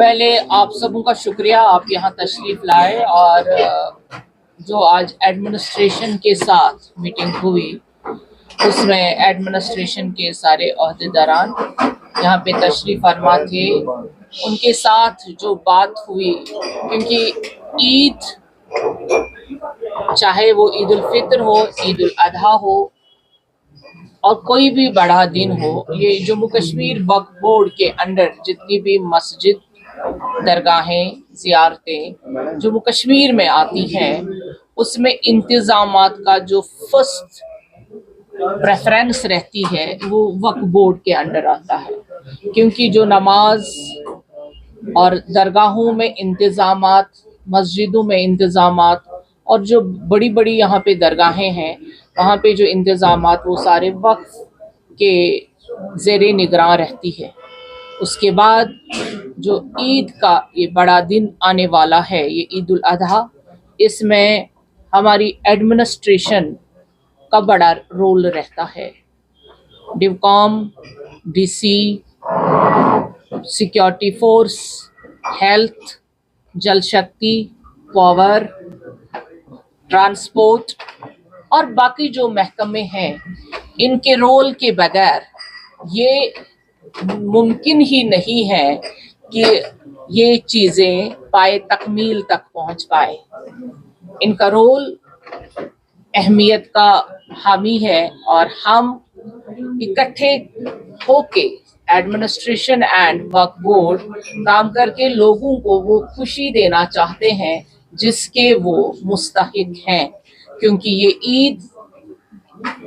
पहले आप सबों का शुक्रिया, आप यहाँ तशरीफ़ लाए और जो आज एडमिनिस्ट्रेशन के साथ मीटिंग हुई उसमें एडमिनिस्ट्रेशन के सारे ओहदेदारान यहाँ पे तशरीफ़ फरमा थे। उनके साथ जो बात हुई, क्योंकि ईद चाहे वो ईद उल फितर हो, ईद उल अधा हो और कोई भी बड़ा दिन हो, ये जम्मू कश्मीर वक्फ बोर्ड के अंडर जितनी भी मस्जिद, दरगाहें, ज़ियारतें जम्मू कश्मीर में आती हैं, उसमें इंतज़ामात का जो फर्स्ट प्रेफरेंस रहती है वो वक्फ बोर्ड के अंडर आता है। क्योंकि जो नमाज और दरगाहों में इंतज़ामात, मस्जिदों में इंतज़ामात और जो बड़ी बड़ी यहाँ पे दरगाहें हैं वहाँ पे जो इंतज़ामात वो सारे वक्फ के ज़ेरे निगरान रहती है। उसके बाद जो ईद का ये बड़ा दिन आने वाला है, ये ईद उल अधा, इसमें हमारी एडमिनिस्ट्रेशन का बड़ा रोल रहता है। डिवकॉम, डीसी, सिक्योरिटी फोर्स, हेल्थ, जल शक्ति, पावर, ट्रांसपोर्ट और बाकी जो महकमे हैं, इनके रोल के बगैर ये मुमकिन ही नहीं है कि ये चीज़ें पाए तकमील तक पहुंच पाए। इनका रोल अहमियत का हामी है और हम इकट्ठे होके एडमिनिस्ट्रेशन एंड वक्फ बोर्ड काम करके लोगों को वो खुशी देना चाहते हैं जिसके वो मुस्तहिक हैं। क्योंकि ये ईद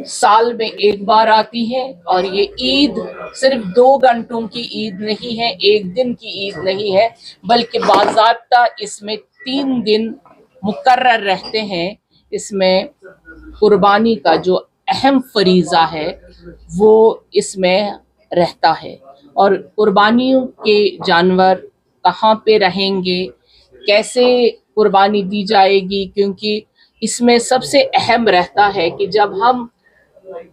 साल में एक बार आती है और ये ईद सिर्फ 2 घंटों की ईद नहीं है, एक दिन की ईद नहीं है, बल्कि बाज़ाब्ता इसमें 3 दिन मुकर्रर रहते हैं। इसमें कुर्बानी का जो अहम फरीज़ा है वो इसमें रहता है और कुर्बानियों के जानवर कहाँ पे रहेंगे, कैसे कुर्बानी दी जाएगी, क्योंकि इसमें सबसे अहम रहता है कि जब हम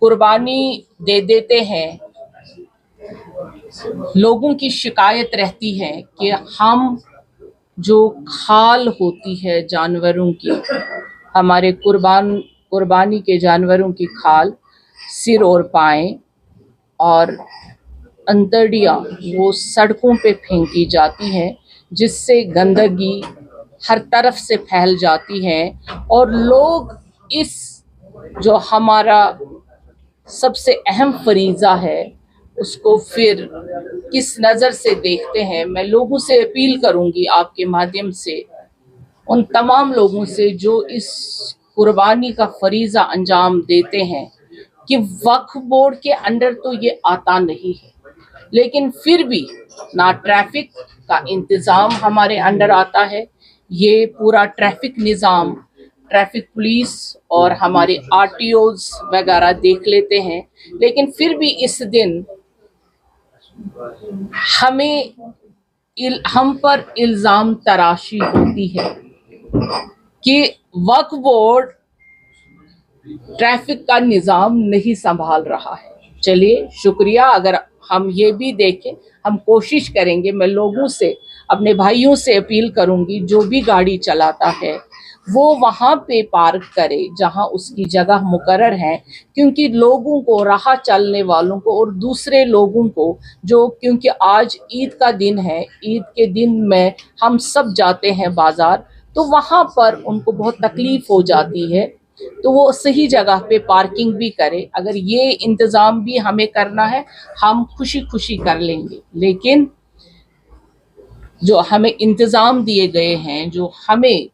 कुर्बानी दे देते हैं, लोगों की शिकायत रहती है कि हम जो खाल होती है जानवरों की, हमारे कुर्बानी के जानवरों की खाल, सिर और पाएँ और अंतड़ियाँ वो सड़कों पे फेंकी जाती हैं, जिससे गंदगी हर तरफ से फैल जाती है और लोग इस जो हमारा सबसे अहम फरीज़ा है उसको फिर किस नज़र से देखते हैं। मैं लोगों से अपील करूंगी आपके माध्यम से, उन तमाम लोगों से जो इस कुर्बानी का फरीज़ा अंजाम देते हैं, कि वक्फ बोर्ड के अंडर तो ये आता नहीं है, लेकिन फिर भी ना ट्रैफिक का इंतज़ाम हमारे अंडर आता है। ये पूरा ट्रैफिक निज़ाम, ट्रैफिक पुलिस और हमारे आरटीओज वगैरह देख लेते हैं, लेकिन फिर भी इस दिन हम पर इल्ज़ाम तराशी होती है कि वक्फ बोर्ड ट्रैफिक का निज़ाम नहीं संभाल रहा है। चलिए शुक्रिया, अगर हम ये भी देखें, हम कोशिश करेंगे। मैं लोगों से, अपने भाइयों से अपील करूंगी, जो भी गाड़ी चलाता है वो वहाँ पे पार्क करे जहाँ उसकी जगह मुकर्रर है, क्योंकि लोगों को, राह चलने वालों को और दूसरे लोगों को जो, क्योंकि आज ईद का दिन है, ईद के दिन में हम सब जाते हैं बाज़ार, तो वहाँ पर उनको बहुत तकलीफ़ हो जाती है, तो वो सही जगह पे पार्किंग भी करे। अगर ये इंतज़ाम भी हमें करना है हम खुशी खुशी कर लेंगे, लेकिन जो हमें इंतज़ाम दिए गए हैं, जो हमें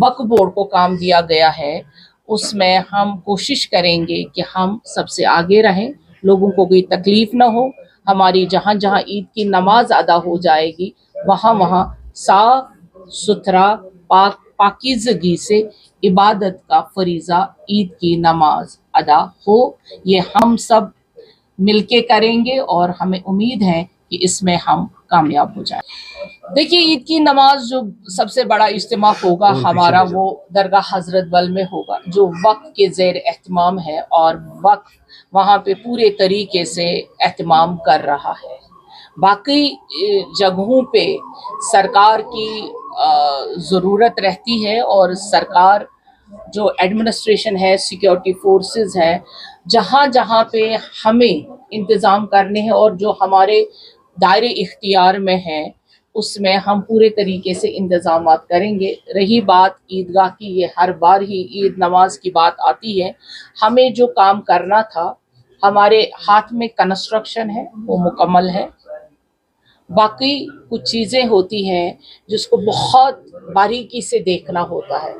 वक्फ बोर्ड को काम दिया गया है, उसमें हम कोशिश करेंगे कि हम सबसे आगे रहें, लोगों को कोई तकलीफ़ ना हो। हमारी जहाँ जहाँ ईद की नमाज अदा हो जाएगी वहाँ वहाँ साफ़ सुथरा पाकीज़गी से इबादत का फरीज़ा, ईद की नमाज अदा हो। ये हम सब मिलके करेंगे और हमें उम्मीद है कि इसमें हम कामयाब हो जाए। देखिए, ईद की नमाज जो सबसे बड़ा इज्तिमा होगा हमारा, वो दरगाह हज़रत बल में होगा, जो वक्फ के ज़ेर एहतमाम है और वक्फ वहाँ पे पूरे तरीके से एहतमाम कर रहा है। बाकी जगहों पे सरकार की ज़रूरत रहती है और सरकार जो एडमिनिस्ट्रेशन है, सिक्योरिटी फोर्सेस है, जहाँ जहाँ पे हमें इंतज़ाम करने हैं और जो हमारे दायरे इख्तियार में हैं उसमें हम पूरे तरीके से इंतज़ामात करेंगे। रही बात ईदगाह की, ये हर बार ही ईद नमाज की बात आती है। हमें जो काम करना था, हमारे हाथ में कंस्ट्रक्शन है, वो मुकम्मल है। बाकी कुछ चीज़ें होती हैं जिसको बहुत बारीकी से देखना होता है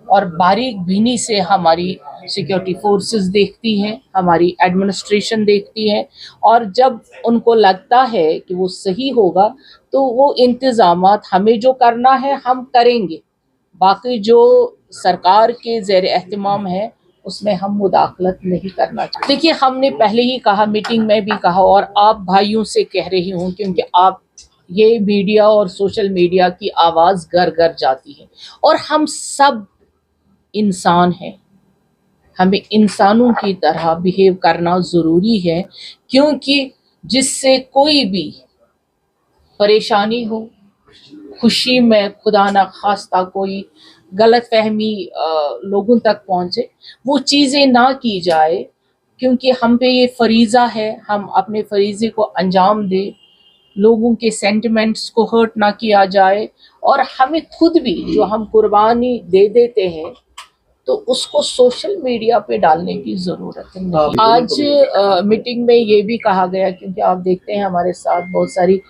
और बारीक बीनी से हमारी सिक्योरिटी फोर्सेस देखती हैं, हमारी एडमिनिस्ट्रेशन देखती है, और जब उनको लगता है कि वो सही होगा तो वो इंतज़ामात हमें जो करना है हम करेंगे। बाकी जो सरकार के ज़ेर एहतमाम है उसमें हम मुदाखलत नहीं करना चाहिए। देखिए, हमने पहले ही कहा, मीटिंग में भी कहा, और आप भाइयों से कह रही हूँ क्योंकि आप ये मीडिया और सोशल मीडिया की आवाज़ घर घर जाती है, और हम सब इंसान हैं, हमें इंसानों की तरह बिहेव करना ज़रूरी है, क्योंकि जिससे कोई भी परेशानी हो, खुशी में खुदा न खास्ता कोई गलत फहमी लोगों तक पहुँचे, वो चीज़ें ना की जाए, क्योंकि हम पे ये फरीज़ा है, हम अपने फरीज़े को अंजाम दें, लोगों के सेंटिमेंट्स को हर्ट ना किया जाए, और हमें खुद भी जो हम कुर्बानी दे देते हैं तो उसको सोशल मीडिया पे डालने की ज़रूरत नहीं। आज मीटिंग में ये भी कहा गया, क्योंकि आप देखते हैं हमारे साथ बहुत सारी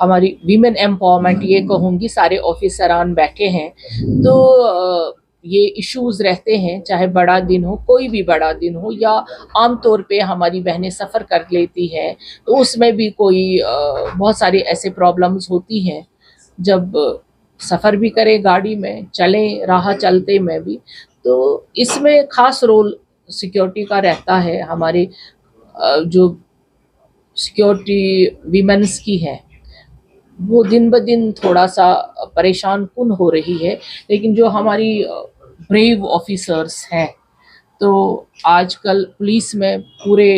हमारी वीमेन एम्पावरमेंट, ये कहूँगी, सारे ऑफिसरान बैठे हैं, तो ये इश्यूज़ रहते हैं, चाहे बड़ा दिन हो, कोई भी बड़ा दिन हो, या आम तौर पे हमारी बहनें सफ़र कर लेती हैं तो उसमें भी कोई बहुत सारी ऐसे प्रॉब्लम्स होती हैं, जब सफ़र भी करें, गाड़ी में चलें, राह चलते में भी, तो इसमें ख़ास रोल सिक्योरिटी का रहता है। हमारे जो सिक्योरिटी वीमेंस की है वो दिन ब दिन थोड़ा सा परेशान कुन हो रही है, लेकिन जो हमारी ब्रेव ऑफिसर्स हैं, तो आजकल पुलिस में पूरे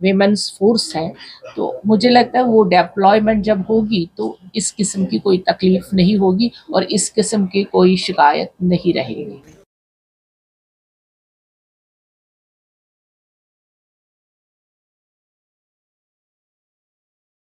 वीमेंस फोर्स हैं, तो मुझे लगता है वो डेप्लॉयमेंट जब होगी तो इस किस्म की कोई तकलीफ़ नहीं होगी और इस किस्म की कोई शिकायत नहीं रहेगी।